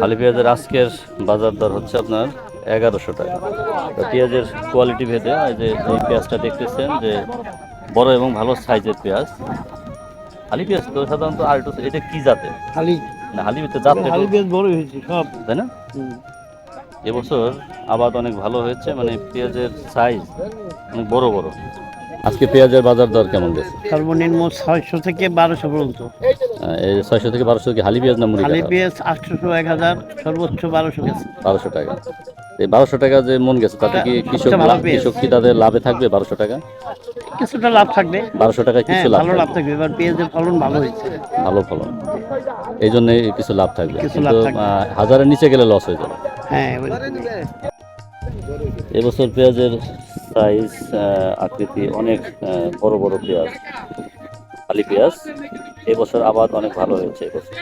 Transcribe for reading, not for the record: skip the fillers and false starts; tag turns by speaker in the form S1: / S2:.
S1: হালি পেঁয়াজের আজকের বাজার দর হচ্ছে আপনার 1100 টাকা। তো পেঁয়াজের কোয়ালিটি ভেদে এই যে এই পেঁয়াজটা দেখতেছেন যে বড় এবং ভালো সাইজের পেঁয়াজ। হালি পেঁয়াজ তো সাধারণত আর একটু এটা কি জাতের?
S2: খালি
S1: না হালি তো জাত
S2: হালি বেশ বড় হয়েছে সব।
S1: তাই না? এবছর আবাদ অনেক ভালো হয়েছে, মানে পেঁয়াজের সাইজ অনেক বড় বড়। আজকে পেঁয়াজের বাজার দর কেমন গেছে?
S2: সর্বনিম্ন 600 থেকে 1200 পর্যন্ত।
S1: এই 600 থেকে 1200 কি হালি পেঁয়াজ না মুড়ি
S2: খালি
S1: কাটা?
S2: পেঁয়াজ 800 1000 সর্বোচ্চ 1200 গেছে।
S1: 1200 টাকা। এই 1200 টাকা যে মন গেছে তাতে কি
S2: সবচেয়ে ভালো পেঁয়াজ।
S1: কৃষক কি তাদের লাভে থাকবে 1200 টাকা?
S2: কিছুটা লাভ থাকবে।
S1: 1200 টাকায়
S2: হ্যাঁ,
S1: কিছু লাভ
S2: ভালো লাভ
S1: থাকবে।
S2: থাকবে। এবার পেঁয়াজের ফলন ভালো হয়েছে।
S1: ভালো ফলন, এই জন্য কিছু লাভ থাকবে,
S2: কিছু
S1: কিন্তু
S2: লাভ থাকবে।
S1: হাজারের নিচে গেলে লস হয়ে যাবে।
S2: হ্যাঁ,
S1: এবছর পেঁয়াজের সাইজ আকৃতি অনেক বড় বড় পেঁয়াজ, খালি পেঁয়াজ। এবছর আবাদ অনেক ভালো হয়েছে এবছর।